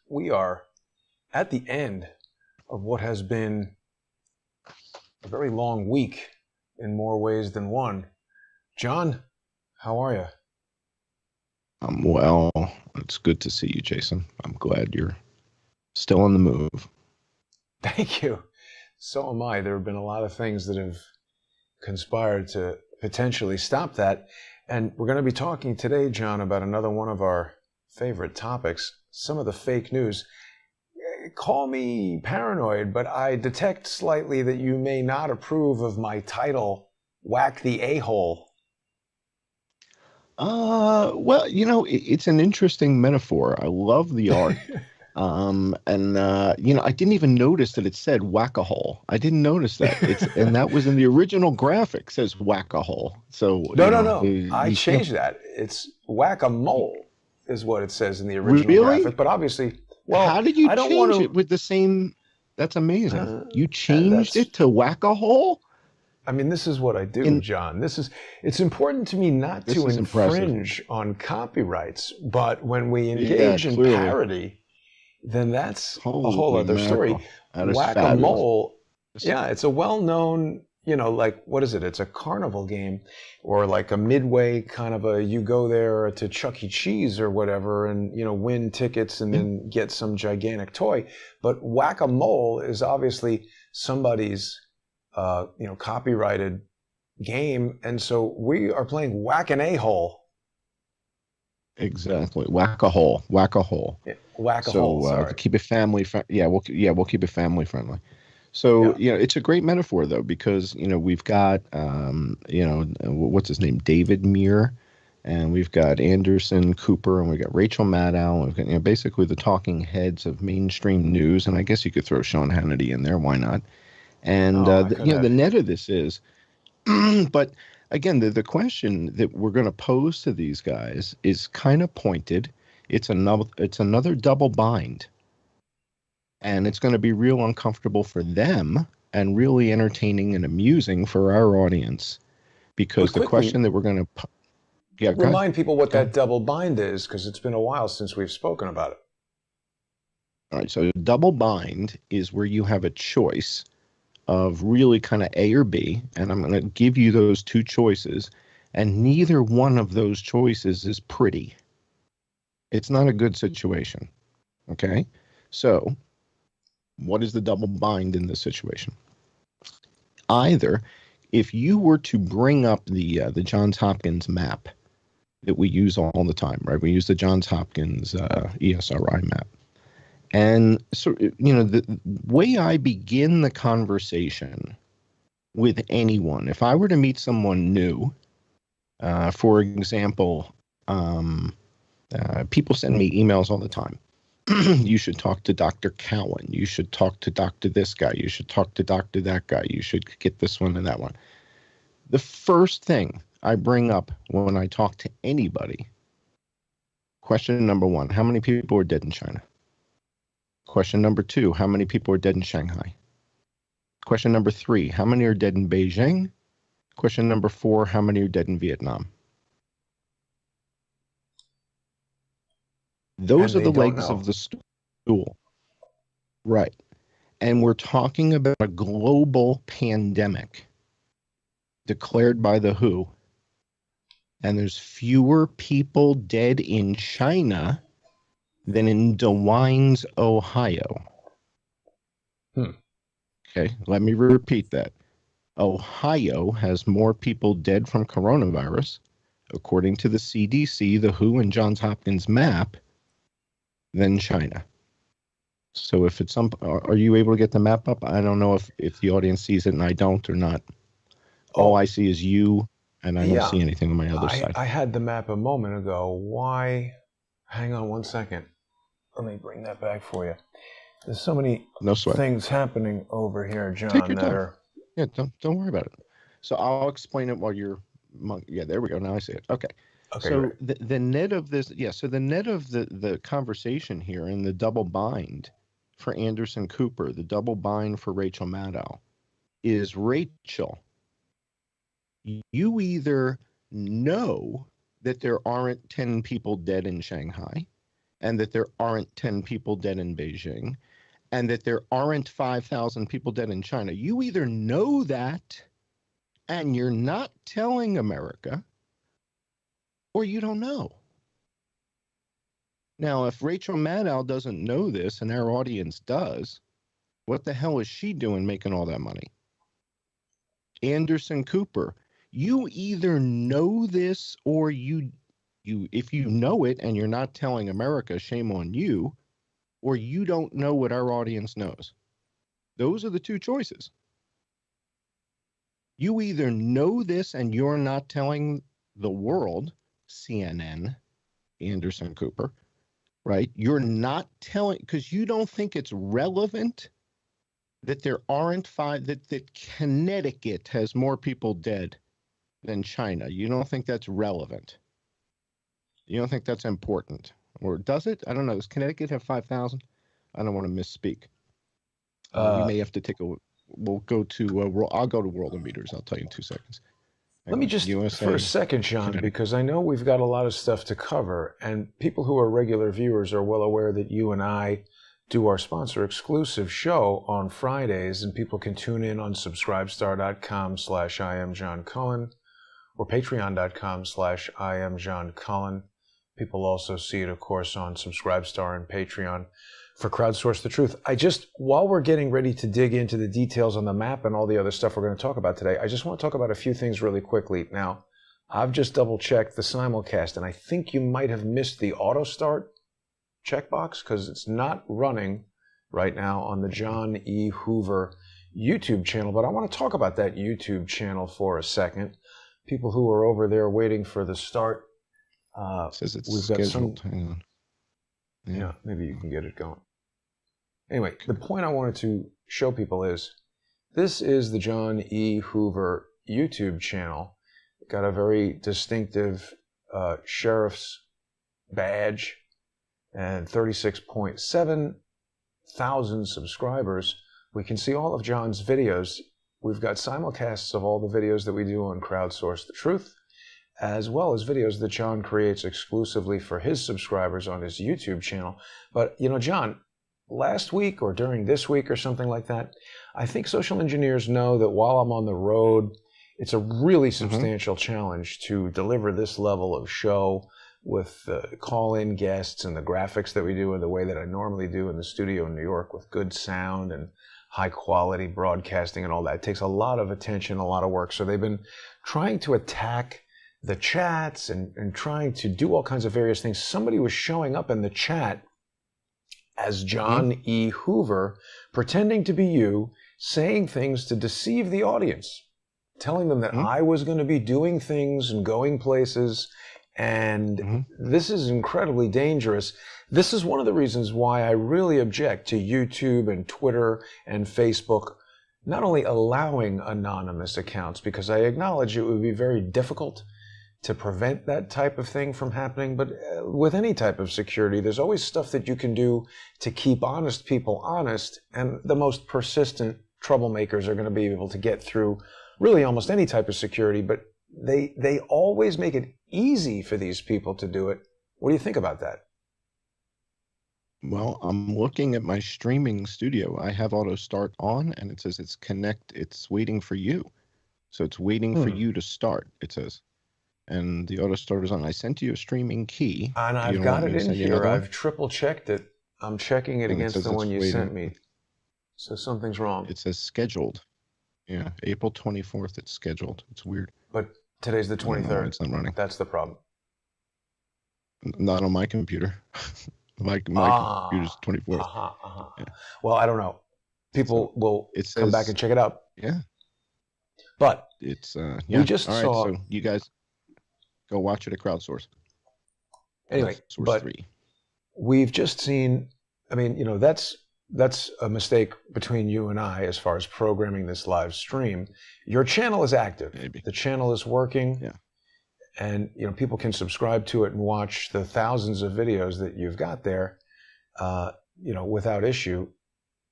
we are at the end of what has been a very long week in more ways than one. John, how are you? I'm well. It's good to see you, Jason. I'm glad you're still on the move. Thank you. So am I. There have been a lot of things that have conspired to potentially stop that. And we're going to be talking today, John, about another one of our favorite topics, some of the fake news. Call me paranoid, but I detect slightly that you may not approve of my title, Whack the A-hole. Well, it's an interesting metaphor. I love the art. I didn't even notice that it said whack-a-hole. I didn't notice that. And that was in the original graphic, says whack-a-hole. So No. I changed that. It's whack-a-mole is what it says in the original graphic. But obviously, well, how did you change it with the same? That's amazing. You changed it to whack-a-hole? I mean, this is what I do, John. It's important to me not to infringe on copyrights, but when we engage in parody, then that's a whole other story. Whack-a-mole, it's a well-known, what is it? It's a carnival game, or like a midway kind of you go there to Chuck E. Cheese or whatever and, win tickets and then get some gigantic toy. But whack-a-mole is obviously somebody's copyrighted game, and so we are playing whack an a-hole. Exactly, whack-a-hole. Yeah, whack-a-hole. So to keep it family friendly, we'll keep it family friendly. So it's a great metaphor though, because we've got what's his name, David Muir, and we've got Anderson Cooper, and we've got Rachel Maddow. We've got basically the talking heads of mainstream news, and I guess you could throw Sean Hannity in there. Why not? And the net of this is, but again, the question that we're going to pose to these guys is kind of pointed. It's another double bind, and it's going to be real uncomfortable for them and really entertaining and amusing for our audience, because the question that we're going to remind people what that double bind is, because it's been a while since we've spoken about it. All right, so double bind is where you have a choice of really kind of A or B, and I'm going to give you those two choices, and neither one of those choices is pretty. It's not a good situation, okay? So what is the double bind in this situation? Either if you were to bring up the Johns Hopkins map that we use all the time, right? We use the Johns Hopkins ESRI map. And so, the way I begin the conversation with anyone, if I were to meet someone new, for example, people send me emails all the time. You should talk to Dr. Cowan. You should talk to Dr. this guy. You should talk to Dr. that guy. You should get this one and that one. The first thing I bring up when I talk to anybody, question number one, how many people are dead in China? Question number two, how many people are dead in Shanghai? Question number three, how many are dead in Beijing? Question number four, how many are dead in Vietnam? Those are the legs of the stool. Right. And we're talking about a global pandemic declared by the WHO. And there's fewer people dead in China than in DeWines, Ohio. Okay, let me repeat that. Ohio has more people dead from coronavirus, according to the CDC, the WHO, and Johns Hopkins map, than China. So if it's are you able to get the map up? I don't know if the audience sees it and I don't or not. All I see is you, and I don't see anything on my other side. I had the map a moment ago. Why? Hang on one second. Let me bring that back for you. There's so many things happening over here, John, that are... Yeah, don't worry about it. So I'll explain it while you're... Yeah, there we go. Now I see it. Okay. So the net of this... Yeah, so the net of the conversation here and the double bind for Anderson Cooper, the double bind for Rachel Maddow, is Rachel, you either know that there aren't 10 people dead in Shanghai, and that there aren't 10 people dead in Beijing, and that there aren't 5,000 people dead in China. You either know that and you're not telling America, or you don't know. Now, if Rachel Maddow doesn't know this and our audience does, what the hell is she doing making all that money? Anderson Cooper, you either know this or you if you know it and you're not telling America, shame on you, or you don't know what our audience knows. Those are the two choices. You either know this and you're not telling the world, CNN, Anderson Cooper, right? You're not telling, because you don't think it's relevant that there aren't that Connecticut has more people dead than China. You don't think that's relevant. You don't think that's important. Or does it? I don't know. Does Connecticut have 5,000? I don't want to misspeak. We may have to take a, we'll go to, I'll go to Worldometers. I'll tell you in 2 seconds. Let me just, USA, for a second, Sean, because I know we've got a lot of stuff to cover, and people who are regular viewers are well aware that you and I do our sponsor exclusive show on Fridays, and people can tune in on subscribestar.com/IamJohnCullen or patreon.com/IamJohnCullen. People also see it, of course, on Subscribestar and Patreon for Crowdsource the Truth. While we're getting ready to dig into the details on the map and all the other stuff we're going to talk about today, I just want to talk about a few things really quickly. Now, I've just double-checked the simulcast, and I think you might have missed the auto start checkbox because it's not running right now on the John E. Hoover YouTube channel, but I want to talk about that YouTube channel for a second. People who are over there waiting for the start. It says it's scheduled. Hang on. Yeah, maybe you can get it going. Anyway, the point I wanted to show people is this is the John E. Hoover YouTube channel. Got a very distinctive sheriff's badge and 36.7 thousand subscribers. We can see all of John's videos. We've got simulcasts of all the videos that we do on Crowdsource the Truth, as well as videos that John creates exclusively for his subscribers on his YouTube channel. But, you know, John, last week or during this week or something like that, I think social engineers know that while I'm on the road, it's a really substantial challenge to deliver this level of show with call-in guests and the graphics that we do and the way that I normally do in the studio in New York with good sound and high-quality broadcasting and all that. It takes a lot of attention, a lot of work. So they've been trying to attack the chats and trying to do all kinds of various things. Somebody was showing up in the chat as John E. Hoover, pretending to be you, saying things to deceive the audience, telling them that I was going to be doing things and going places, and this is incredibly dangerous. This is one of the reasons why I really object to YouTube and Twitter and Facebook not only allowing anonymous accounts, because I acknowledge it would be very difficult to prevent that type of thing from happening. But with any type of security, there's always stuff that you can do to keep honest people honest. And the most persistent troublemakers are going to be able to get through really almost any type of security. But they always make it easy for these people to do it. What do you think about that? Well, I'm looking at my streaming studio. I have auto start on, and it says it's waiting for you. So it's waiting for you to start, it says. And the auto start is on. I sent you a streaming key. And I've got it in here. I've triple checked it. I'm checking it against the one you sent me. So something's wrong. It says scheduled. Yeah, April 24th, it's scheduled. It's weird. But today's the 23rd. It's not running. That's the problem. Not on my computer. my computer's 24th. Yeah. Well, I don't know. People will come back and check it out. Yeah. But it's we just all right, saw. So you guys go watch it at Crowdsource. Anyway, Source but 3. We've just seen. I mean, you know, that's a mistake between you and I as far as programming this live stream. Your channel is active. Maybe. The channel is working. Yeah. And, you know, people can subscribe to it and watch the thousands of videos that you've got there, you know, without issue.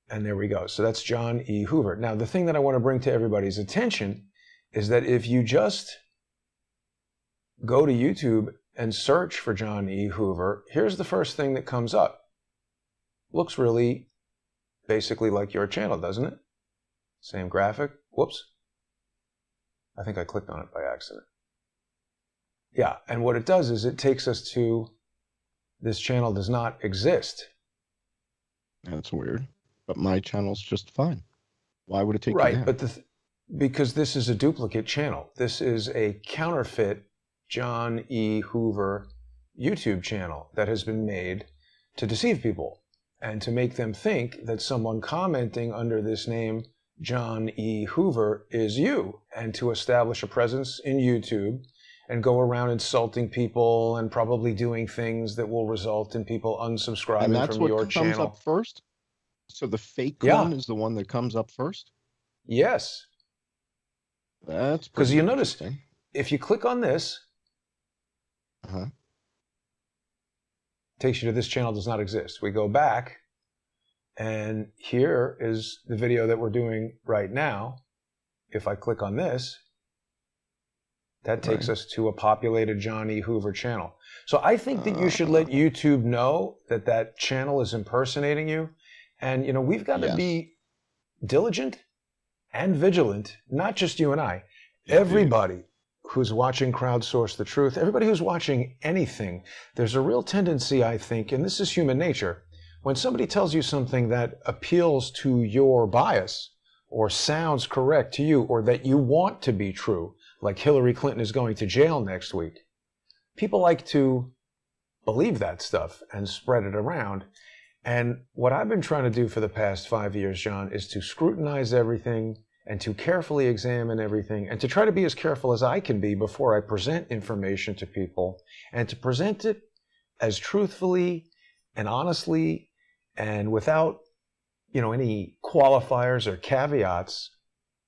And there we go. So that's John E. Hoover. Now, the thing that I want to bring to everybody's attention is that if you just go to YouTube and search for John E. Hoover, here's the first thing that comes up. Looks really basically like your channel, doesn't it? Same graphic. Whoops. I think I clicked on it by accident. Yeah, and what it does is it takes us to this channel does not exist. That's weird. But my channel's just fine. Why would it take you right, there? But because this is a duplicate channel. This is a counterfeit John E. Hoover YouTube channel that has been made to deceive people and to make them think that someone commenting under this name, John E. Hoover, is you, and to establish a presence in YouTube and go around insulting people and probably doing things that will result in people unsubscribing from your channel. And that's what comes up first? So the fake one is the one that comes up first? Yes. That's because you notice, if you click on this, takes you to this channel does not exist. We go back, and here is the video that we're doing right now. If I click on this, that takes us to a populated John E. Hoover channel. So I think that you should let YouTube know that that channel is impersonating you. And, you know, we've got to be diligent and vigilant, not just you and I. Everybody who's watching Crowdsource the Truth, everybody who's watching anything, there's a real tendency, I think, and this is human nature, when somebody tells you something that appeals to your bias or sounds correct to you or that you want to be true, like Hillary Clinton is going to jail next week, people like to believe that stuff and spread it around. And what I've been trying to do for the past 5 years, John, is to scrutinize everything and to carefully examine everything and to try to be as careful as I can be before I present information to people and to present it as truthfully and honestly and without, you know, any qualifiers or caveats.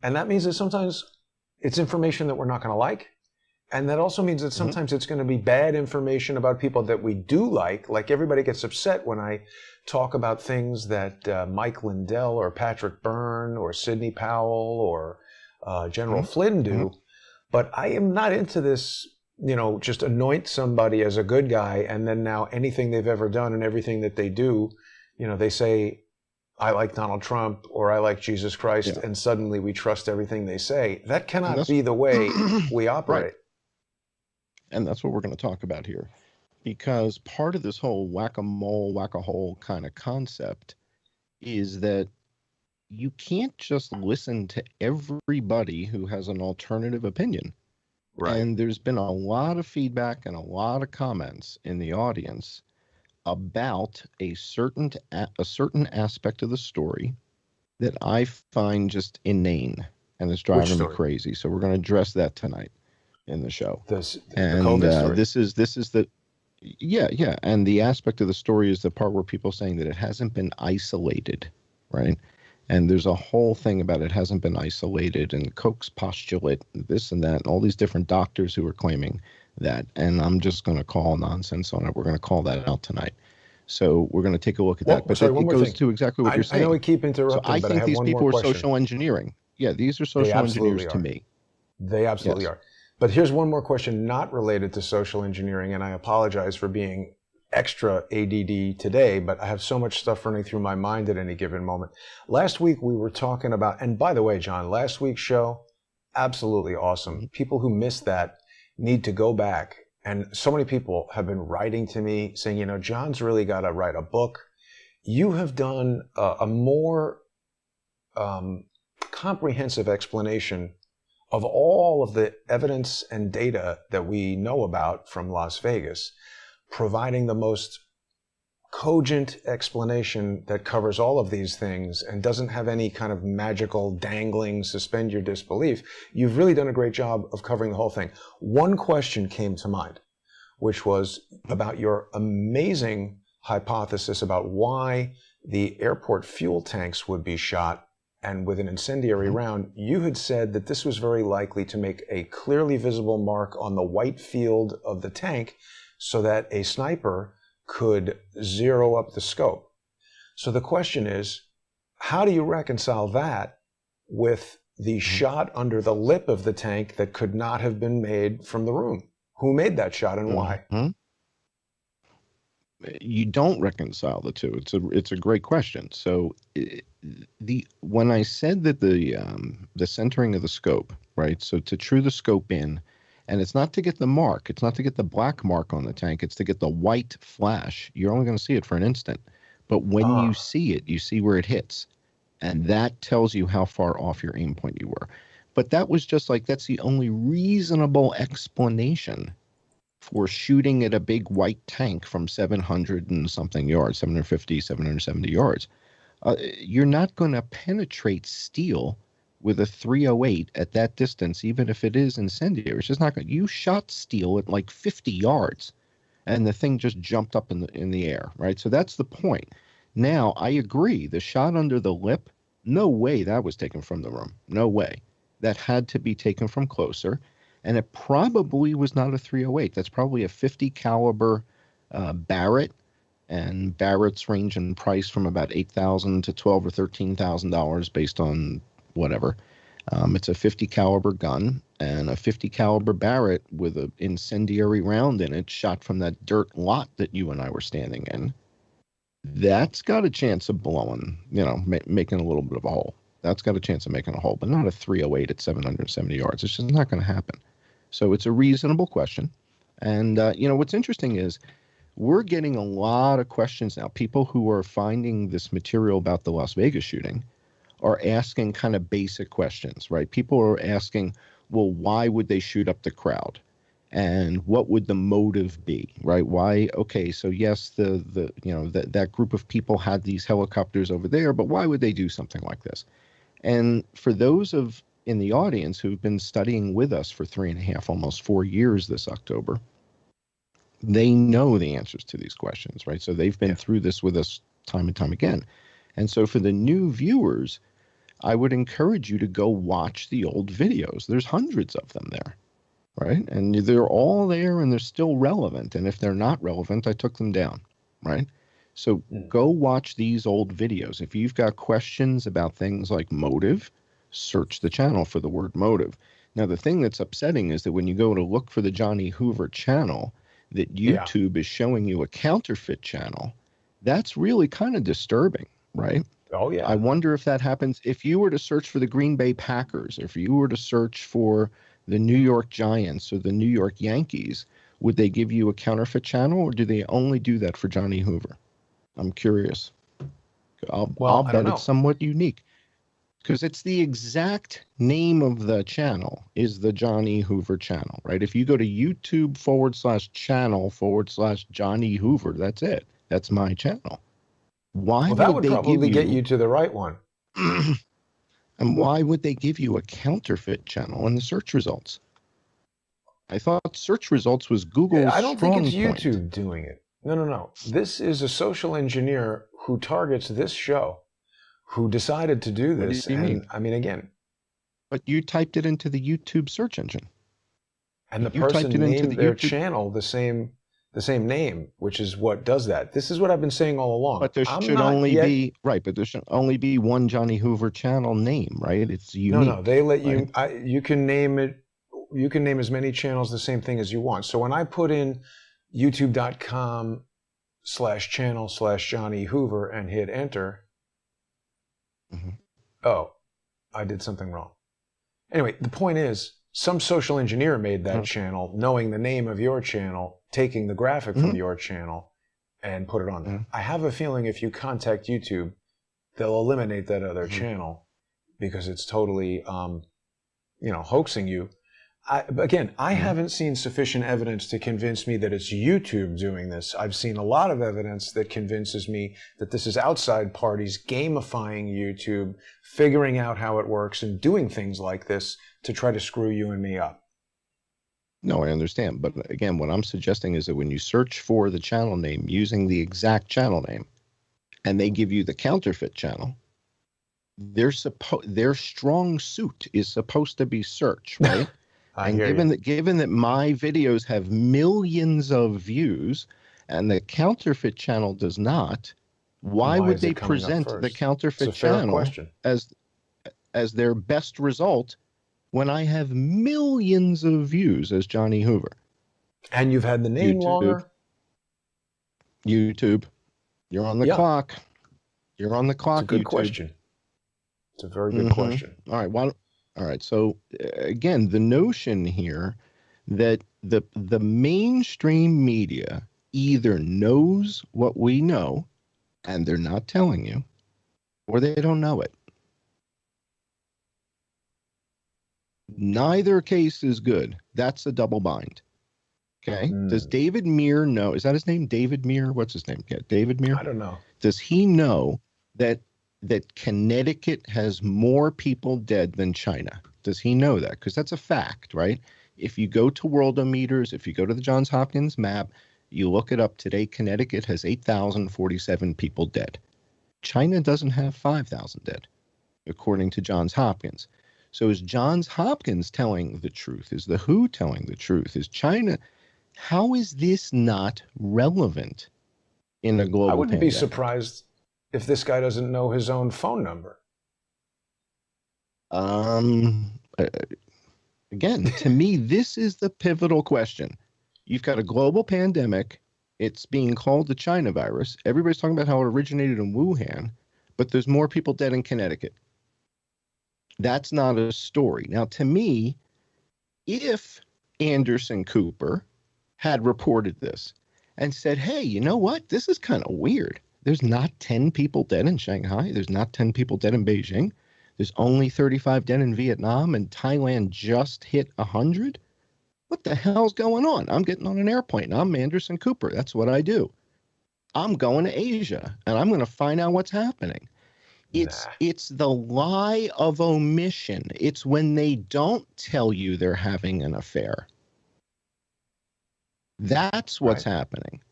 And that means that sometimes it's information that we're not going to like. And that also means that sometimes it's going to be bad information about people that we do like everybody gets upset when I talk about things that Mike Lindell or Patrick Byrne or Sidney Powell or General Flynn do. But I am not into this, you know, just anoint somebody as a good guy and then now anything they've ever done and everything that they do, you know, they say, I like Donald Trump or I like Jesus Christ, and suddenly we trust everything they say. That cannot be the way we operate. Right. And that's what we're going to talk about here. Because part of this whole whack-a-mole, whack-a-hole kind of concept is that you can't just listen to everybody who has an alternative opinion. Right. And there's been a lot of feedback and a lot of comments in the audience about a certain aspect of the story that I find just inane and is driving me crazy. So we're going to address that tonight in the show. This is the and the aspect of the story is the part where people are saying that it hasn't been isolated, right? And there's a whole thing about it hasn't been isolated and Koch's postulate, this and that, and all these different doctors who are claiming that. And I'm just going to call nonsense on it. We're going to call that out tonight. So we're going to take a look at that. But it goes to exactly what you're saying. I know we keep interrupting, so I think these people are social engineering. Yeah, these are social engineers to me. They absolutely are. But here's one more question not related to social engineering, and I apologize for being extra ADD today, but I have so much stuff running through my mind at any given moment. Last week we were talking about, and by the way, John, last week's show, absolutely awesome. People who missed that need to go back. And so many people have been writing to me saying, you know, John's really got to write a book. You have done a more comprehensive explanation of all of the evidence and data that we know about from Las Vegas, providing the most cogent explanation that covers all of these things and doesn't have any kind of magical dangling suspend your disbelief. You've really done a great job of covering the whole thing. One question came to mind, which was about your amazing hypothesis about why the airport fuel tanks would be shot. And with an incendiary round, you had said that this was very likely to make a clearly visible mark on the white field of the tank so that a sniper could zero up the scope. So the question is, how do you reconcile that with the shot under the lip of the tank that could not have been made from the room? Who made that shot and why? You don't reconcile the two. It's a great question. So when I said that the centering of the scope, right? So to true the scope in, and it's not to get the mark, it's not to get the black mark on the tank, it's to get the white flash. You're only going to see it for an instant, but when you see it, you see where it hits, and that tells you how far off your aim point you were. But that was just like, that's the only reasonable explanation for shooting at a big white tank from 700 and something yards, 750, 770 yards. You're not going to penetrate steel with a 308 at that distance, even if it is incendiary. It's just not going. You shot steel at like 50 yards, and the thing just jumped up in the air, right? So that's the point. Now, I agree. The shot under the lip, no way that was taken from the room. No way. That had to be taken from closer. And it probably was not a 308. That's probably a 50 caliber Barrett, and Barretts range in price from about $8,000 to $12,000 or $13,000 based on whatever. It's a 50 caliber gun, and a 50 caliber Barrett with an incendiary round in it shot from that dirt lot that you and I were standing in. That's got a chance of blowing, making a little bit of a hole. That's got a chance of making a hole, but not a 308 at 770 yards. It's just not going to happen. So it's a reasonable question. And, what's interesting is we're getting a lot of questions now. People who are finding this material about the Las Vegas shooting are asking kind of basic questions, right? People are asking, well, why would they shoot up the crowd? And what would the motive be, right? Why? Okay, so yes, that group of people had these helicopters over there, but why would they do something like this? And for those in the audience who've been studying with us for 3.5, almost 4 years this October, they know the answers to these questions, right? So they've been through this with us time and time again. And so for the new viewers, I would encourage you to go watch the old videos. There's hundreds of them there, right? And they're all there and they're still relevant. And if they're not relevant, I took them down, right? So go watch these old videos. If you've got questions about things like motive, search the channel for the word motive. Now, the thing that's upsetting is that when you go to look for the Johnny Hoover channel, that YouTube is showing you a counterfeit channel. That's really kind of disturbing, right? Oh, yeah. I wonder if that happens if you were to search for the Green Bay Packers, if you were to search for the New York Giants or the New York Yankees, would they give you a counterfeit channel, or do they only do that for Johnny Hoover? I'm curious. I'll bet it's somewhat unique, because it's the exact name of the channel is the Johnny Hoover channel, right? If you go to YouTube/channel/Johnny Hoover, that's it. That's my channel. Why that would probably get you to the right one. And why would they give you a counterfeit channel in the search results? I thought search results was Google's I don't think it's point. YouTube doing it. No. This is a social engineer who targets this show, who decided to do this. What do you mean? I mean, again. But you typed it into the YouTube search engine. And the person named their channel the same name, which is what does that. This is what I've been saying all along. But there should only be there should only be one Johnny Hoover channel name, right? It's unique. No, they let you. You can name it. You can name as many channels the same thing as you want. So when I put in youtube.com/channel/Johnny Hoover and hit enter, oh, I did something wrong. Anyway, the point is, some social engineer made that channel, knowing the name of your channel, taking the graphic from your channel, and put it on there. I have a feeling if you contact YouTube, they'll eliminate that other channel because it's totally, hoaxing you. I haven't seen sufficient evidence to convince me that it's YouTube doing this. I've seen a lot of evidence that convinces me that this is outside parties gamifying YouTube, figuring out how it works, and doing things like this to try to screw you and me up. No, I understand. But again, what I'm suggesting is that when you search for the channel name using the exact channel name, and they give you the counterfeit channel, their strong suit is supposed to be search, right? And given that my videos have millions of views and the counterfeit channel does not, why would they present the counterfeit channel as their best result when I have millions of views as Johnny Hoover? And you've had the name longer. YouTube. You're on the clock. You're on the clock. It's a good YouTube. Question. It's a very good question. All right. All right. So again, the notion here that the mainstream media either knows what we know and they're not telling you, or they don't know it. Neither case is good. That's a double bind. Okay. Does David Muir know? Is that his name? David Muir? What's his name? Yeah, David Muir? I don't know. Does he know that Connecticut has more people dead than China? Does he know that? Because that's a fact, right? If you go to Worldometers, if you go to the Johns Hopkins map, you look it up today, Connecticut has 8,047 people dead. China doesn't have 5,000 dead, according to Johns Hopkins. So is Johns Hopkins telling the truth? Is the WHO telling the truth? Is China? How is this not relevant in a global I wouldn't pandemic? be surprised if this guy doesn't know his own phone number. Again, to me, this is the pivotal question. You've got a global pandemic. It's being called the China virus. Everybody's talking about how it originated in Wuhan, but there's more people dead in Connecticut. That's not a story. Now, to me, if Anderson Cooper had reported this and said, hey, you know what? This is kind of weird. There's not 10 people dead in Shanghai. There's not 10 people dead in Beijing. There's only 35 dead in Vietnam, and Thailand just hit 100. What the hell's going on? I'm getting on an airplane. I'm Anderson Cooper. That's what I do. I'm going to Asia, and I'm going to find out what's happening. It's the lie of omission. It's when they don't tell you they're having an affair. That's what's happening.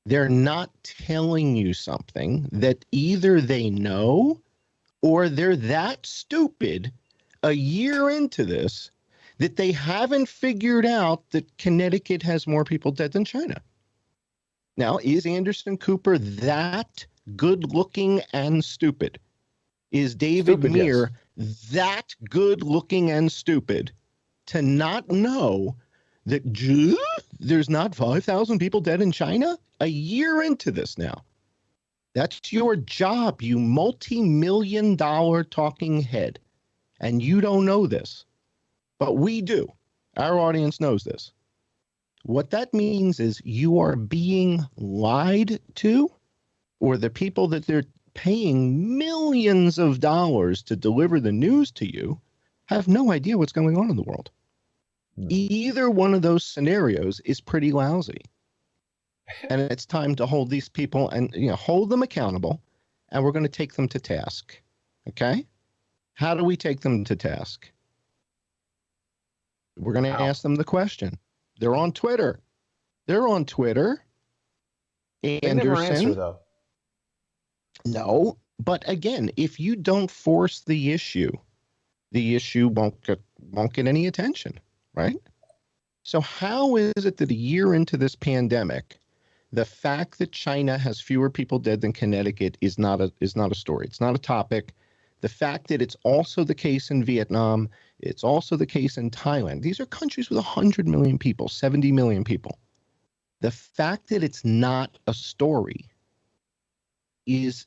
They're not telling you something that either they know or they're that stupid a year into this that they haven't figured out that Connecticut has more people dead than China. Now, is Anderson Cooper that good looking and stupid? Is David Muir that good looking and stupid to not know that there's not 5,000 people dead in China a year into this now? That's your job, you multi-million-dollar talking head. And you don't know this, but we do. Our audience knows this. What that means is you are being lied to, or the people that they're paying millions of dollars to deliver the news to you have no idea what's going on in the world. Either one of those scenarios is pretty lousy. And it's time to hold these people and hold them accountable, and we're going to take them to task. Okay? How do we take them to task? We're going to ask them the question. They're on Twitter. Anderson. They never answer, though. No, but again, if you don't force the issue won't get any attention, right? So how is it that a year into this pandemic, the fact that China has fewer people dead than Connecticut is not a story. It's not a topic. The fact that it's also the case in Vietnam, it's also the case in Thailand. These are countries with 100 million people, 70 million people. The fact that it's not a story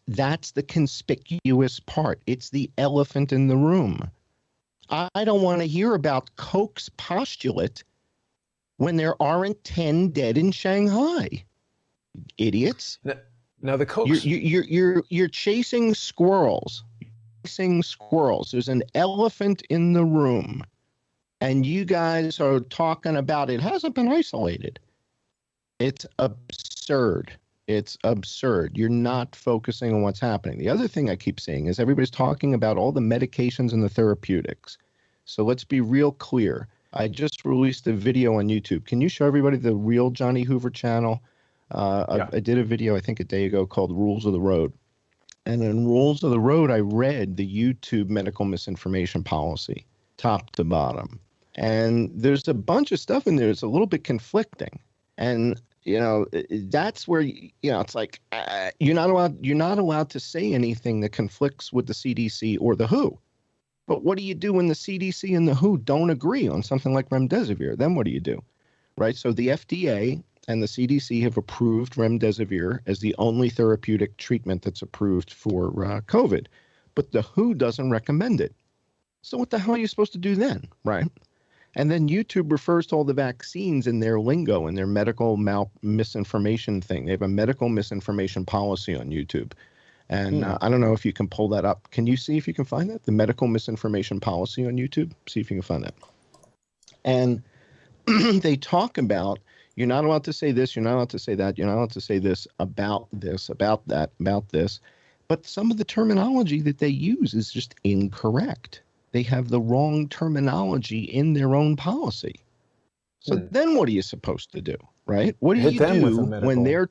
that's the conspicuous part. It's the elephant in the room. I don't want to hear about Koch's postulate when there aren't 10 dead in Shanghai. Idiots. Now the Koch's... You're chasing squirrels. There's an elephant in the room, and you guys are talking about it hasn't been isolated. It's absurd. It's absurd. You're not focusing on what's happening. The other thing I keep seeing is everybody's talking about all the medications and the therapeutics. So let's be real clear. I just released a video on YouTube. Can you show everybody the real Johnny Hoover channel? I did a video, I think a day ago, called Rules of the Road. And in Rules of the Road, I read the YouTube medical misinformation policy, top to bottom. And there's a bunch of stuff in there that's a little bit conflicting. And that's where it's like you're not allowed to say anything that conflicts with the CDC or the WHO. But what do you do when the CDC and the WHO don't agree on something like remdesivir? Then what do you do? right? So the FDA and the CDC have approved remdesivir as the only therapeutic treatment that's approved for COVID, but the WHO doesn't recommend it. So what the hell are you supposed to do then, right? And then YouTube refers to all the vaccines in their lingo and their medical misinformation thing. They have a medical misinformation policy on YouTube. And I don't know if you can pull that up. Can you see if you can find that? The medical misinformation policy on YouTube? See if you can find that. And they talk about, you're not allowed to say this, you're not allowed to say that, you're not allowed to say this, about that, about this. But some of the terminology that they use is just incorrect. They have the wrong terminology in their own policy. So then what are you supposed to do, right? What do you do when their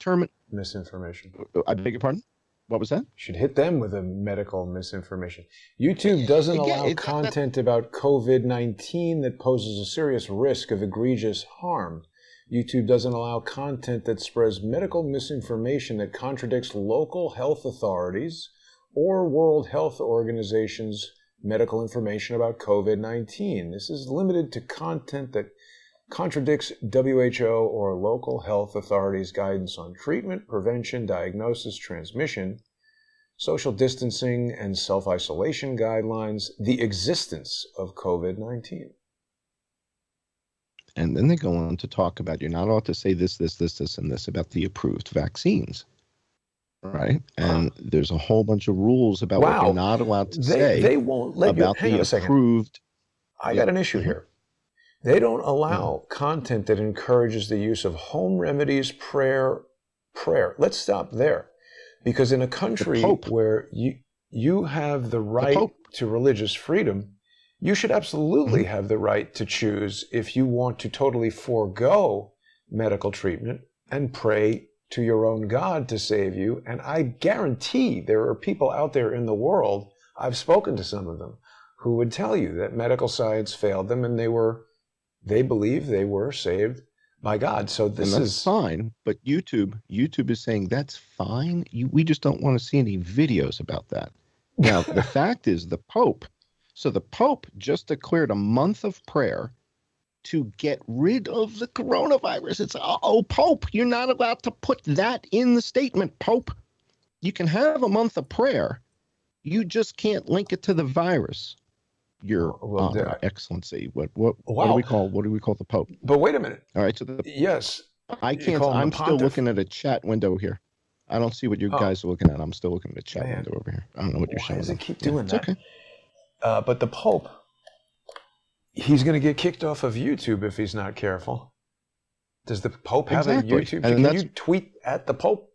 misinformation? I beg your pardon? What was that? You should hit them with a medical misinformation. YouTube doesn't allow content about COVID-19 that poses a serious risk of egregious harm. YouTube doesn't allow content that spreads medical misinformation that contradicts local health authorities or World Health Organization's medical information about COVID-19. This is limited to content that contradicts WHO or local health authorities' guidance on treatment, prevention, diagnosis, transmission, social distancing, and self-isolation guidelines, the existence of COVID-19. And then they go on to talk about, you're not allowed to say this, and this about the approved vaccines. Right. And there's a whole bunch of rules about what you're not allowed to say. They won't let about you. Hang on a second. Approved. I got an issue here. They don't allow content that encourages the use of home remedies, prayer. Let's stop there. Because in a country where you have the right to religious freedom, you should absolutely have the right to choose if you want to totally forego medical treatment and pray to your own God to save you. And I guarantee there are people out there in the world, I've spoken to some of them, who would tell you that medical science failed them and they believe they were saved by God. So this is fine. But YouTube is saying that's fine. We just don't want to see any videos about that. Now, the fact is the Pope just declared a month of prayer to get rid of the coronavirus. It's, Pope, you're not allowed to put that in the statement, Pope. You can have a month of prayer. You just can't link it to the virus. Your Honor, Excellency. What do we call the Pope? But wait a minute. All right. So I can't. I'm still looking at a chat window here. I don't see what you guys are looking at. I'm still looking at a chat window over here. I don't know what you're showing. Why does it keep doing that? Okay. But the Pope, he's going to get kicked off of YouTube if he's not careful. Does the Pope have a YouTube? Can you tweet at the Pope?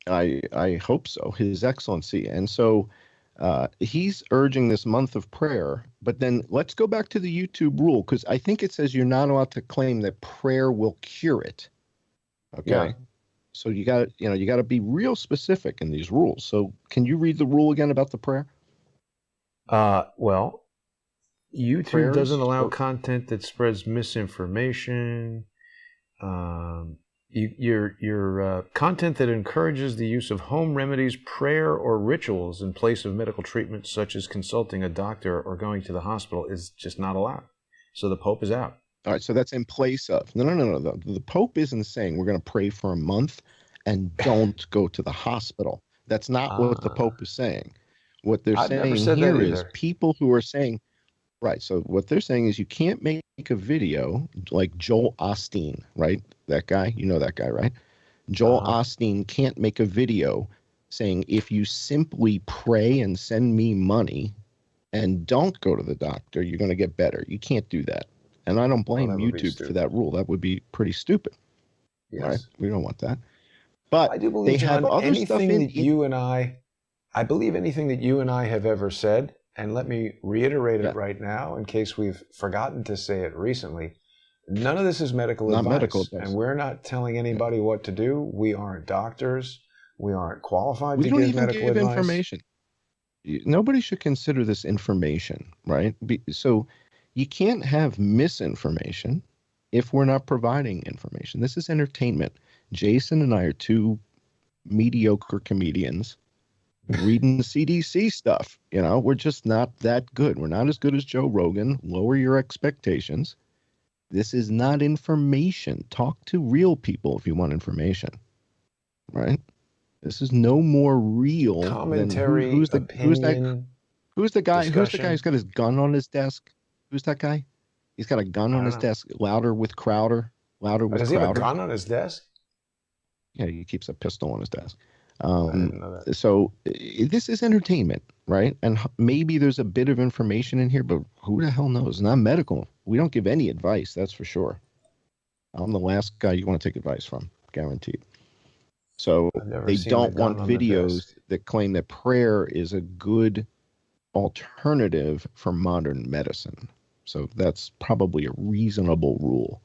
I hope so, His Excellency. And so he's urging this month of prayer. But then let's go back to the YouTube rule, because I think it says you're not allowed to claim that prayer will cure it. Okay. Yeah. So you got to be real specific in these rules. So can you read the rule again about the prayer? Well, YouTube doesn't allow content that spreads misinformation. Your content that encourages the use of home remedies, prayer, or rituals in place of medical treatment, such as consulting a doctor or going to the hospital, is just not allowed. So the Pope is out. All right, so that's in place of. No. The Pope isn't saying we're going to pray for a month and don't go to the hospital. That's not what the Pope is saying. What they're saying here is people who are saying, right, so what they're saying is you can't make a video like Joel Osteen, right? That guy, you know that guy, right? Joel Osteen can't make a video saying if you simply pray and send me money and don't go to the doctor, you're going to get better. You can't do that. And I don't blame YouTube for that rule. That would be pretty stupid. Yes. Right? We don't want that. But I do believe, John, anything that you and I believe anything that you and I have ever said, and let me reiterate it right now in case we've forgotten to say it recently. None of this is medical advice, and we're not telling anybody what to do. We aren't doctors. We aren't qualified to give medical advice. Information. Nobody should consider this information, right? So you can't have misinformation if we're not providing information. This is entertainment. Jason and I are two mediocre comedians reading the CDC stuff. We're just not that good. We're not as good as Joe Rogan. Lower your expectations. This is not information. Talk to real people if you want information, right? This is no more real commentary, than who's the guy discussion. who's the guy who's got his gun on his desk? Who's that guy? He's got a gun on his desk. Louder with Crowder. Does he have a gun on his desk? Yeah, he keeps a pistol on his desk. I didn't know that. So this is entertainment, right? And maybe there's a bit of information in here, but who the hell knows? Not medical. We don't give any advice, that's for sure. I'm the last guy you want to take advice from, guaranteed. So they don't want videos that claim that prayer is a good alternative for modern medicine. So that's probably a reasonable rule,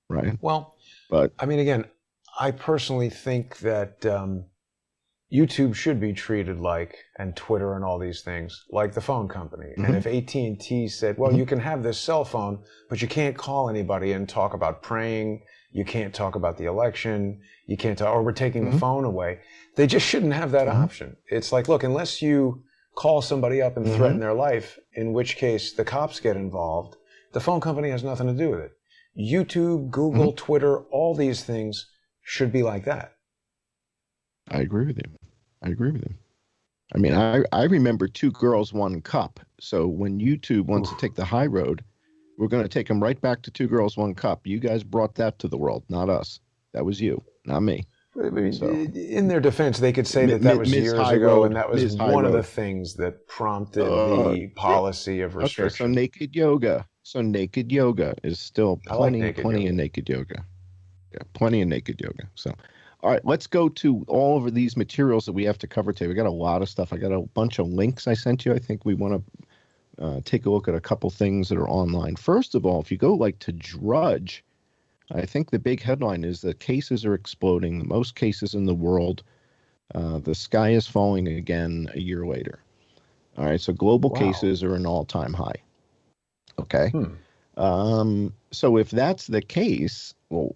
right? Well, but I mean, again, I personally think that YouTube should be treated like, and Twitter and all these things, like the phone company. And if AT&T said, well, you can have this cell phone, but you can't call anybody and talk about praying, you can't talk about the election, you can't talk, or we're taking the phone away. They just shouldn't have that option. It's like, look, unless you call somebody up and threaten their life, in which case the cops get involved, the phone company has nothing to do with it. YouTube, Google, Twitter, all these things should be like that. I agree with you. I mean, I remember 2 girls, 1 cup. So when YouTube wants to take the high road, we're going to take them right back to 2 girls, 1 cup. You guys brought that to the world, not us. That was you, not me. I mean, so, in their defense, they could say that was years ago, and that was one of the things that prompted the policy of restriction. Okay, so naked yoga is still plenty of naked yoga. Yeah, plenty of naked yoga. So, all right, let's go to all of these materials that we have to cover today. We got a lot of stuff. I got a bunch of links I sent you. I think we want to take a look at a couple things that are online. First of all, if you go like to Drudge, I think the big headline is that cases are exploding, the most cases in the world. The sky is falling again a year later. All right, so global cases are an all-time high. Okay. So if that's the case, well,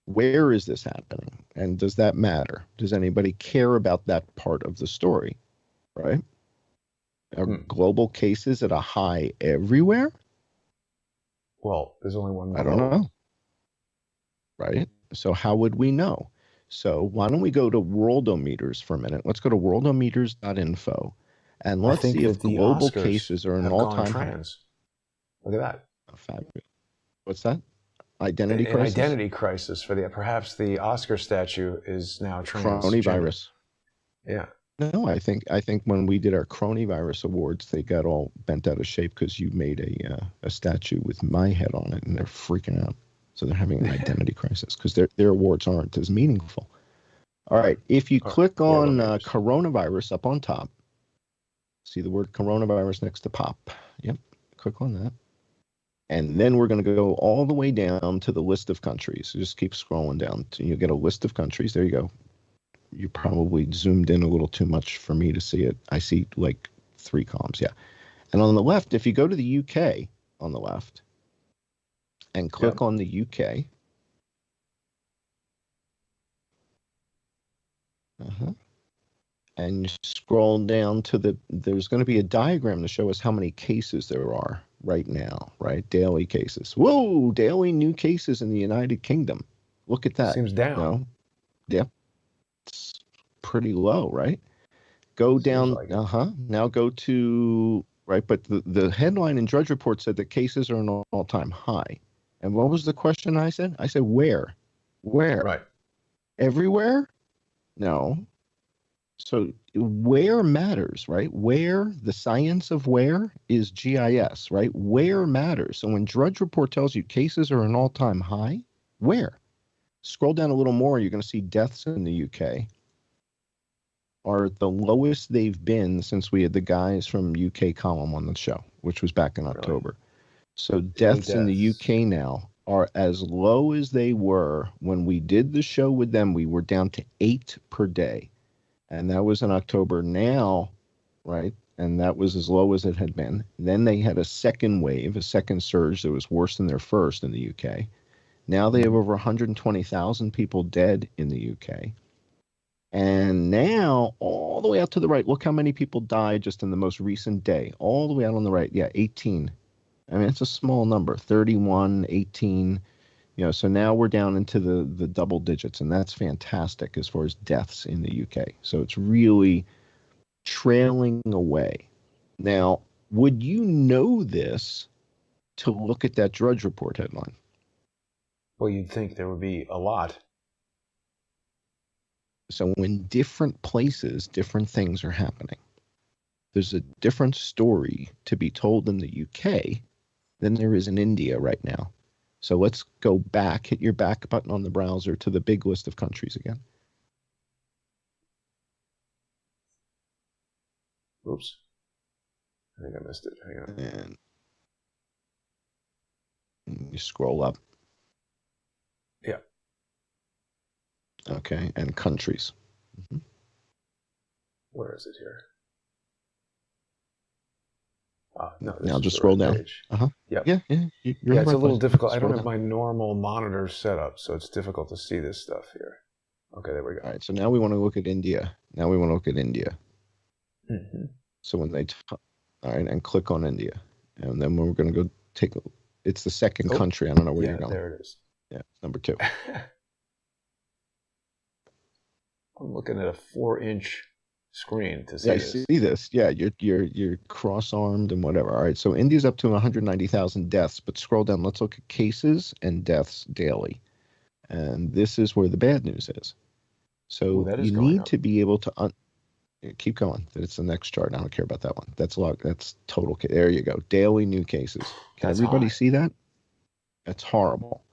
where is this happening? And does that matter? Does anybody care about that part of the story? Right? Are global cases at a high everywhere? Well, there's only one. I don't know. Right? So how would we know? So why don't we go to Worldometers for a minute? Let's go to worldometers.info and let's see if global cases are an all-time high. Look at that. Oh, fabulous. What's that? Identity crisis? Identity crisis for perhaps the Oscar statue is now trans. Coronavirus. Yeah. No, I think when we did our coronavirus awards, they got all bent out of shape because you made a statue with my head on it, and they're freaking out. So they're having an identity crisis because their awards aren't as meaningful. All right, if you click on coronavirus up on top, see the word coronavirus next to pop. Yep, click on that. And then we're going to go all the way down to the list of countries. So just keep scrolling down. You get a list of countries. There you go. You probably zoomed in a little too much for me to see it. I see like 3 columns, yeah. And on the left, if you go to the UK on the left and click on the UK, and you scroll down to there's going to be a diagram to show us how many cases there are right now, right? Daily cases. Whoa, daily new cases in the United Kingdom. Look at that. Seems down. No? Yeah. It's pretty low, right? Go down. Like now go to, right? But the headline in Drudge Report said that cases are an all-time high. And what was the question I said? I said, where? Right. Everywhere? No. So where matters, right? Where, the science of where is GIS, right? Where matters. So when Drudge Report tells you cases are an all-time high, where? Scroll down a little more, you're going to see deaths in the UK are the lowest they've been since we had the guys from UK column on the show, which was back in October. So deaths in the UK now are as low as they were when we did the show with them. We were down to 8 per day. And that was in October now, right? And that was as low as it had been. Then they had a second wave, a second surge that was worse than their first in the UK. Now they have over 120,000 people dead in the UK. And now, all the way out to the right, look how many people died just in the most recent day. All the way out on the right, 18. I mean, it's a small number, 31, 18. So now we're down into the double digits, and that's fantastic as far as deaths in the UK. So it's really trailing away. Now, would you know this to look at that Drudge Report headline? Well, you'd think there would be a lot. So in different places, different things are happening. There's a different story to be told in the UK than there is in India right now. So let's go back, hit your back button on the browser to the big list of countries again. Oops. I think I missed it. Hang on. And you scroll up. Yeah. Okay, and countries. Mm-hmm. Where is it here? No. Now just scroll down. Page. Yep. Yeah. It's a little difficult. I don't have my normal monitor set up, so it's difficult to see this stuff here. Okay, there we go. All right, so now we want to look at India. Mm-hmm. So when they, all right, and click on India, and then we're going to go take. It's the second country. I don't know where you're going. There it is. Yeah, number 2. I'm looking at a 4-inch screen to see this. See this? Yeah, you're cross-armed and whatever. All right, so India's up to 190,000 deaths, but scroll down. Let's look at cases and deaths daily, and this is where the bad news is. So you need to be able to keep going. It's the next chart. I don't care about that one. That's total. There you go. Daily new cases. Can everybody see that? That's horrible.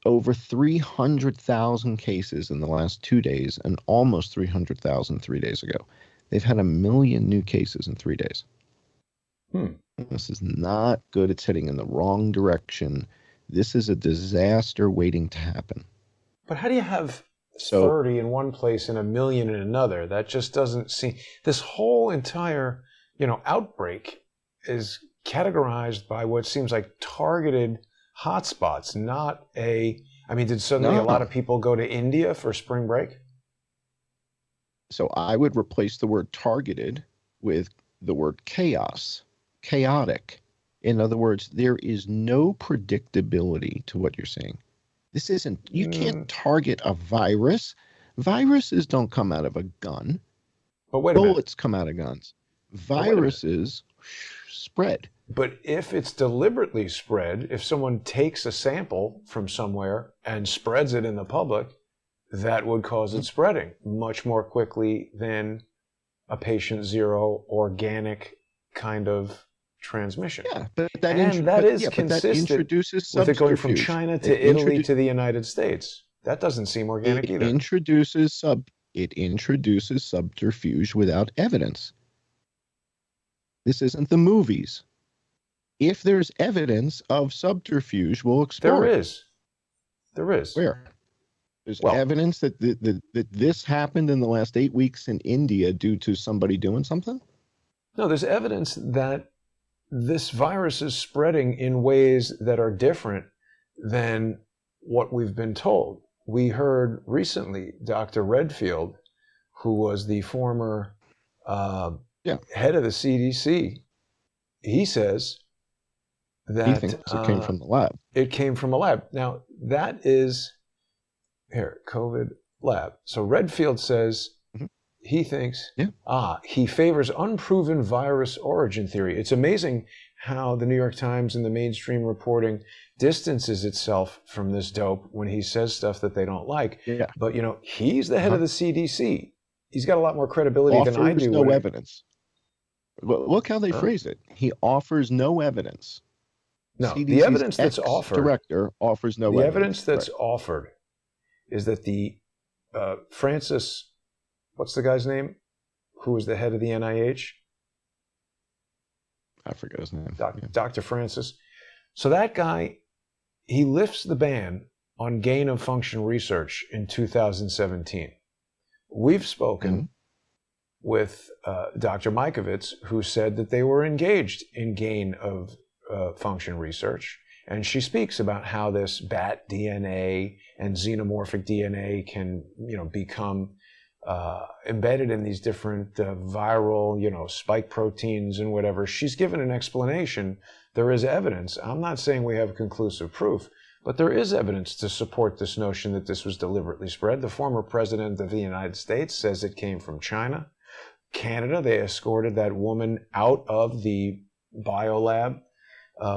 Over 300,000 cases in the last 2 days, and almost 300,000 3 days ago. They've had 1 million new cases in 3 days. This is not good. It's heading in the wrong direction. This is a disaster waiting to happen. But how do you have 30 in one place and 1 million in another? That just doesn't seem. This whole entire, outbreak is categorized by what seems like targeted hotspots, not did suddenly a lot of people go to India for spring break? So I would replace the word targeted with the word chaos, chaotic. In other words, there is no predictability to what you're saying. This isn't, you can't target a virus. Viruses don't come out of a gun. But wait a minute. Bullets come out of guns. Viruses spread. But if it's deliberately spread, if someone takes a sample from somewhere and spreads it in the public, that would cause it spreading much more quickly than a patient zero organic kind of transmission. Yeah, but that is consistent with it going from China to Italy to the United States. That doesn't seem organic either. It introduces subterfuge without evidence. This isn't the movies. If there's evidence of subterfuge, we'll explore it. There is. Where? There's evidence that this happened in the last 8 weeks in India due to somebody doing something? No, there's evidence that this virus is spreading in ways that are different than what we've been told. We heard recently Dr. Redfield, who was the former head of the CDC, he says that he thinks it came from the lab. It came from a lab. Now, that is, here, COVID lab. So Redfield says he thinks, he favors unproven virus origin theory. It's amazing how the New York Times and the mainstream reporting distances itself from this dope when he says stuff that they don't like. Yeah. But, he's the head of the CDC. He's got a lot more credibility than I do. No evidence. Well, look how they phrase it. He offers no evidence. No, CDC's the evidence that's offered. Director offers no evidence. The evidence that's offered is that the Francis, what's the guy's name? Who was the head of the NIH? I forget his name. Dr. Francis. So that guy, he lifts the ban on gain of function research in 2017. We've spoken with Dr. Mikovits, who said that they were engaged in gain of function research. And she speaks about how this bat DNA and xenomorphic DNA can, become embedded in these different viral, spike proteins and whatever. She's given an explanation. There is evidence. I'm not saying we have conclusive proof, but there is evidence to support this notion that this was deliberately spread. The former president of the United States says it came from China. Canada, they escorted that woman out of the biolab.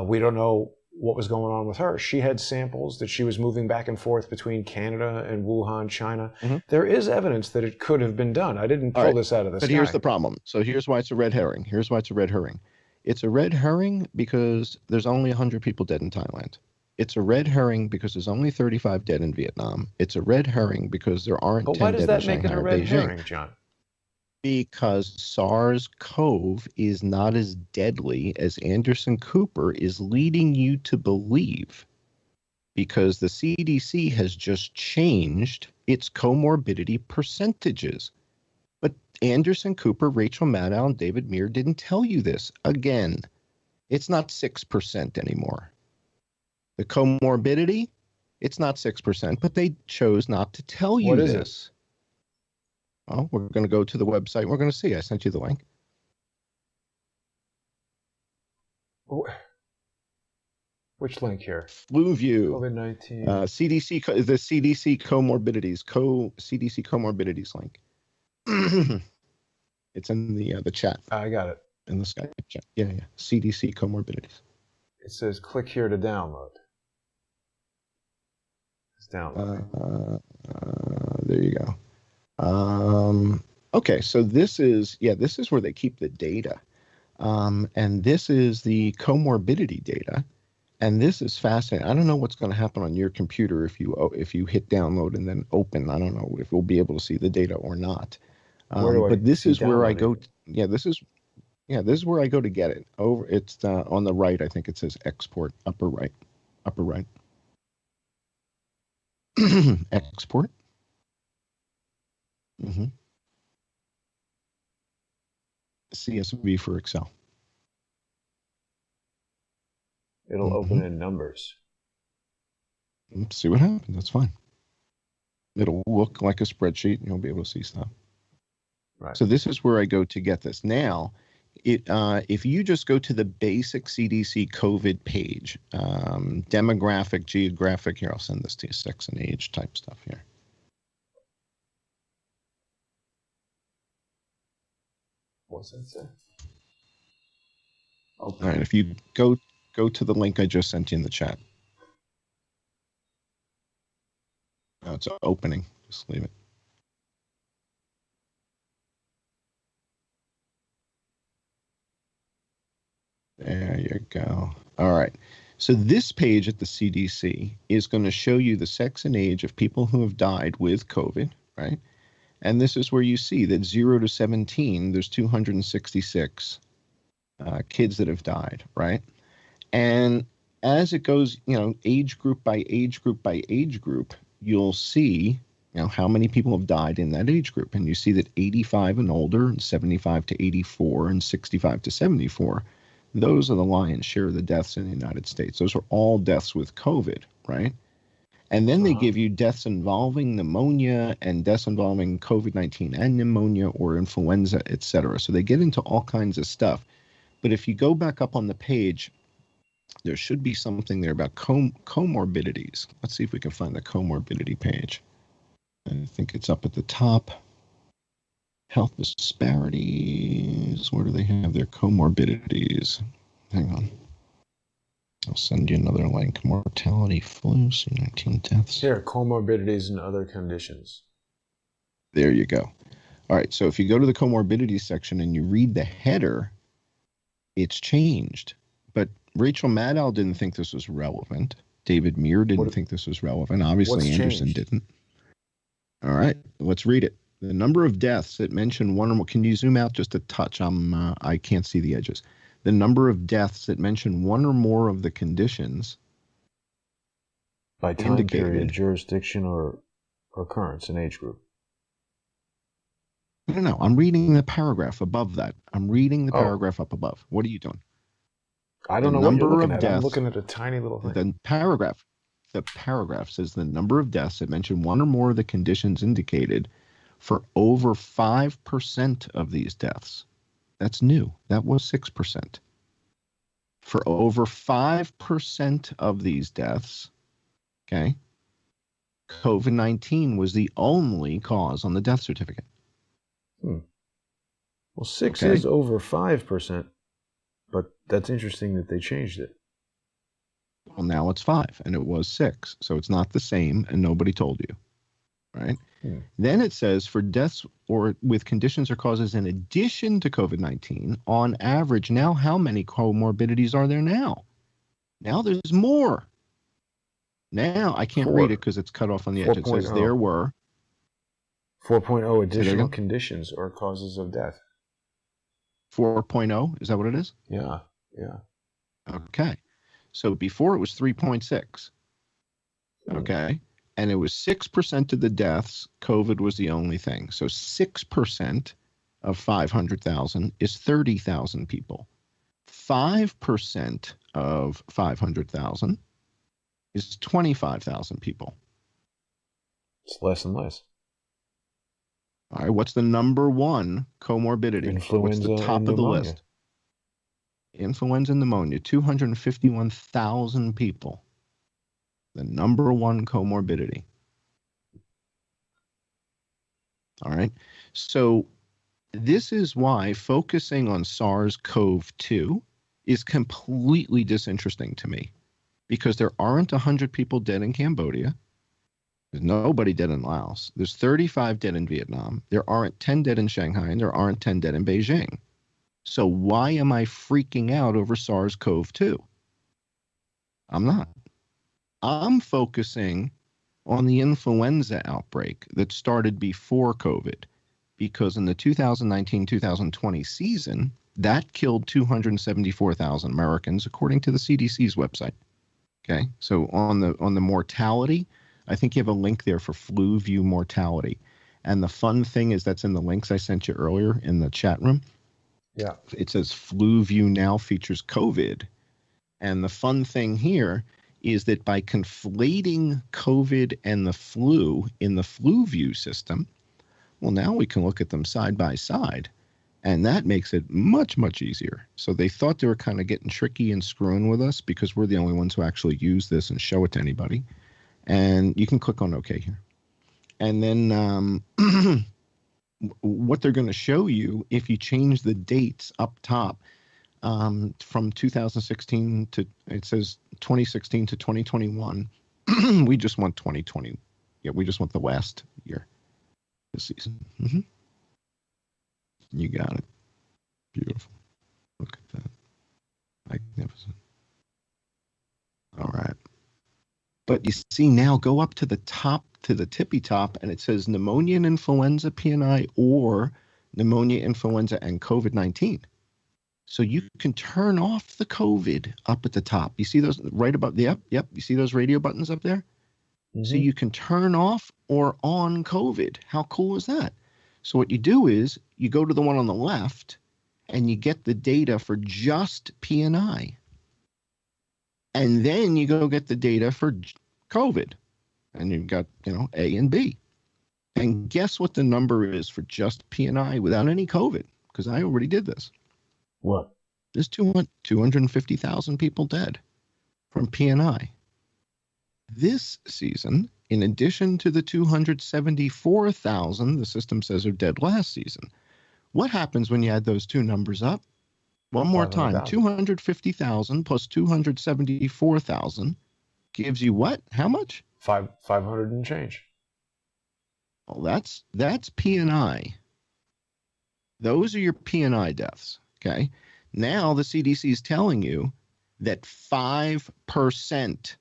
We don't know what was going on with her. She had samples that she was moving back and forth between Canada and Wuhan, China. Mm-hmm. There is evidence that it could have been done. I didn't pull this out of the sky. But here's the problem. So here's why it's a red herring. It's a red herring because there's only 100 people dead in Thailand. It's a red herring because there's only 35 dead in Vietnam. It's a red herring because there aren't 10 dead in Shanghai or Beijing. But why does that make it a red herring, John? Because SARS-CoV is not as deadly as Anderson Cooper is leading you to believe, because the CDC has just changed its comorbidity percentages. But Anderson Cooper, Rachel Maddow, and David Muir didn't tell you this. Again, it's not 6% anymore. The comorbidity, it's not 6%, but they chose not to tell you this. What is it? Well, we're going to go to the website. We're going to see. I sent you the link. Which link here? FluView. COVID-19. The CDC comorbidities. CDC comorbidities link. It's in the chat. I got it. In the Skype chat. Yeah. CDC comorbidities. It says click here to download. It's downloading. There you go. Okay, so this is where they keep the data. And this is the comorbidity data. And this is fascinating. I don't know what's going to happen on your computer if you hit download and then open. I don't know if we'll be able to see the data or not. But this is where I go. This is where I go to get it. It's on the right. I think it says export, upper right. Export. Mm-hmm. CSV for Excel. It'll open in numbers. Let's see what happens. That's fine. It'll look like a spreadsheet and you'll be able to see stuff. Right. So this is where I go to get this. Now, if you just go to the basic CDC COVID page, demographic, geographic, here, I'll send this to you, sex and age type stuff here. What's that say? All right, if you go to the link I just sent you in the chat. Oh, it's opening. Just leave it. There you go. All right. So this page at the CDC is going to show you the sex and age of people who have died with COVID, right? And this is where you see that 0 to 17, there's 266 kids that have died, right? And as it goes, age group by age group by age group, you'll see, how many people have died in that age group. And you see that 85 and older, and 75 to 84, and 65 to 74, those are the lion's share of the deaths in the United States. Those are all deaths with COVID, right? And then they give you deaths involving pneumonia and deaths involving COVID-19 and pneumonia or influenza, et cetera. So they get into all kinds of stuff. But if you go back up on the page, there should be something there about comorbidities. Let's see if we can find the comorbidity page. I think it's up at the top. Health disparities. Where do they have their comorbidities? Hang on. I'll send you another link. Mortality, flu, C19 deaths. Here, comorbidities and other conditions. There you go. All right, so if you go to the comorbidities section and you read the header, it's changed. But Rachel Maddow didn't think this was relevant. David Muir didn't think this was relevant. Obviously, Anderson didn't. All right, let's read it. The number of deaths that mention one or more. Can you zoom out just a touch? I can't see the edges. The number of deaths that mention one or more of the conditions by time period, jurisdiction, or occurrence in age group. No, I'm reading the paragraph above that. I'm reading the paragraph up above. What are you doing? I don't know what you're looking at. I'm looking at a tiny little thing. The paragraph says the number of deaths that mention one or more of the conditions indicated for over 5% of these deaths. That's new. That was 6%. For over 5% of these deaths, okay, COVID-19 was the only cause on the death certificate. Well, 6 is over 5%, but that's interesting that they changed it. Well, now it's 5, and it was 6, so it's not the same, and nobody told you, right? Then it says for deaths or with conditions or causes in addition to COVID-19, on average, now how many comorbidities are there now? Now there's more. Now I can't read it because it's cut off on the edge. It says there were 4.0 additional conditions or causes of death. 4.0, is that what it is? Yeah. Okay. So before it was 3.6. Okay. And it was 6% of the deaths, COVID was the only thing. So 6% of 500,000 is 30,000 people. 5% of 500,000 is 25,000 people. It's less and less. All right, what's the number one comorbidity? Influenza what's the top of the list? Influenza and pneumonia, 251,000 people. The number one comorbidity. All right, so this is why focusing on SARS-CoV-2 is completely disinteresting to me, because there aren't 100 people dead in Cambodia. There's nobody dead in Laos. There's 35 dead in Vietnam. There aren't 10 dead in Shanghai, and there aren't 10 dead in Beijing. So why am I freaking out over SARS-CoV-2? I'm not. I'm focusing on the influenza outbreak that started before COVID, because in the 2019-2020 season, that killed 274,000 Americans, according to the CDC's website. Okay, so on the mortality, I think you have a link there for flu view mortality. And the fun thing is that's in the links I sent you earlier in the chat room. Yeah. It says flu view now features COVID. And the fun thing here is that by conflating COVID and the flu in the flu view system, well, now we can look at them side by side. And that makes it much, much easier. So they thought they were kind of getting tricky and screwing with us because we're the only ones who actually use this and show it to anybody. And you can click on OK here. And then what they're going to show you, if you change the dates up top from 2016 to, it says 2016 to 2021, we just want 2020. Yeah, we just want the last year, this season. You got it. Beautiful. Look at that. Magnificent. All right. But you see now, go up to the top, to the tippy top, and it says pneumonia and influenza PNI or pneumonia, influenza, and COVID-19. So you can turn off the COVID up at the top. You see those right above? Yep. You see those radio buttons up there? So you can turn off or on COVID. How cool is that? So what you do is you go to the one on the left and you get the data for just PNI. And then you go get the data for COVID. And you've got, A and B. And guess what the number is for just PNI without any COVID? Because I already did this. What? There's 250,000 people dead from PNI. This season, in addition to the 274,000 the system says are dead last season, what happens when you add those two numbers up? One more time, 250,000 plus 274,000 gives you what? How much? 500 and change. Well, that's PNI. Those are your PNI deaths. Okay. Now the CDC is telling you that 5%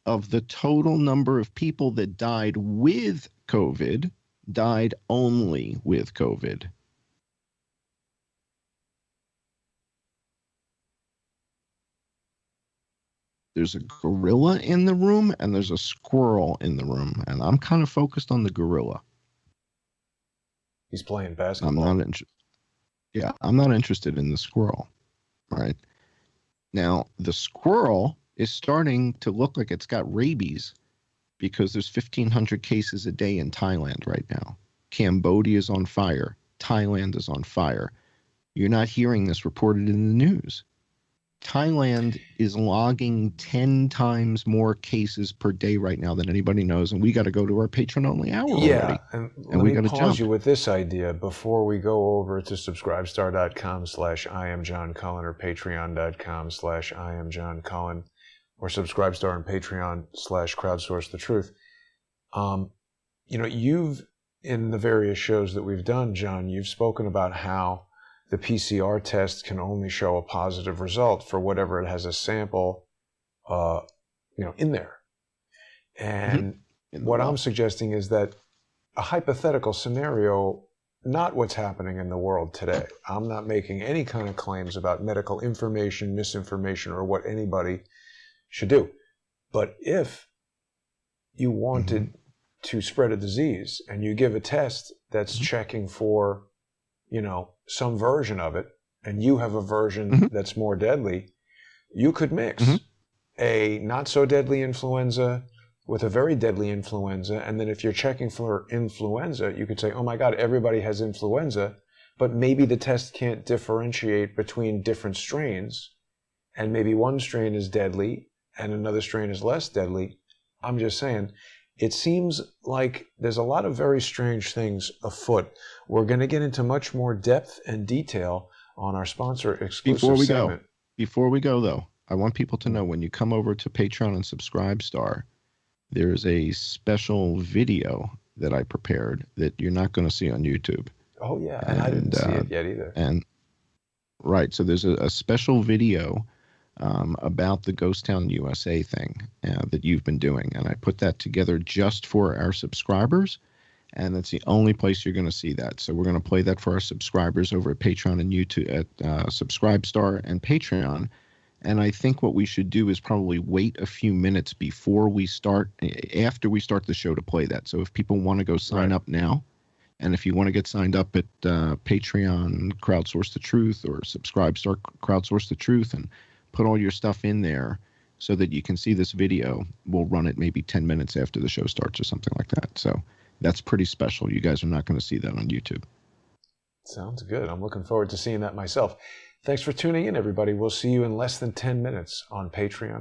of the total number of people that died with COVID died only with COVID. There's a gorilla in the room and there's a squirrel in the room, and I'm kind of focused on the gorilla. He's playing basketball. I'm not interested in the squirrel, right? Now, the squirrel is starting to look like it's got rabies because there's 1,500 cases a day in Thailand right now. Cambodia is on fire. Thailand is on fire. You're not hearing this reported in the news. Thailand is logging 10 times more cases per day right now than anybody knows, and we got to go to our patron-only hour already. And we got to pause you with this idea before we go over to subscribestar.com/IamJohnCullen or patreon.com/IamJohnCullen or Subscribestar and Patreon/Crowdsource the Truth. You've, in the various shows that we've done, John, you've spoken about how the PCR test can only show a positive result for whatever it has a sample, in there. And what I'm suggesting is that a hypothetical scenario, not what's happening in the world today. I'm not making any kind of claims about medical information, misinformation, or what anybody should do. But if you wanted to spread a disease and you give a test that's checking for some version of it, and you have a version that's more deadly, you could mix a not so deadly influenza with a very deadly influenza. And then if you're checking for influenza, you could say, oh my God, everybody has influenza, but maybe the test can't differentiate between different strains. And maybe one strain is deadly and another strain is less deadly. I'm just saying, it seems like there's a lot of very strange things afoot. We're going to get into much more depth and detail on our sponsor exclusive segment. Before we go, though, I want people to know when you come over to Patreon and Subscribestar, there's a special video that I prepared that you're not going to see on YouTube. Oh, yeah. And I didn't see it yet either. Right. So there's a special video about the Ghost Town USA thing that you've been doing. And I put that together just for our subscribers. And that's the only place you're going to see that. So we're going to play that for our subscribers over at Patreon and YouTube, at Subscribestar and Patreon. And I think what we should do is probably wait a few minutes before we start, after we start the show, to play that. So if people want to go sign up now, and if you want to get signed up at Patreon, Crowdsource the Truth, or Subscribestar, Crowdsource the Truth, and put all your stuff in there so that you can see this video, we'll run it maybe 10 minutes after the show starts or something like that. So that's pretty special. You guys are not going to see that on YouTube. Sounds good. I'm looking forward to seeing that myself. Thanks for tuning in, everybody. We'll see you in less than 10 minutes on Patreon.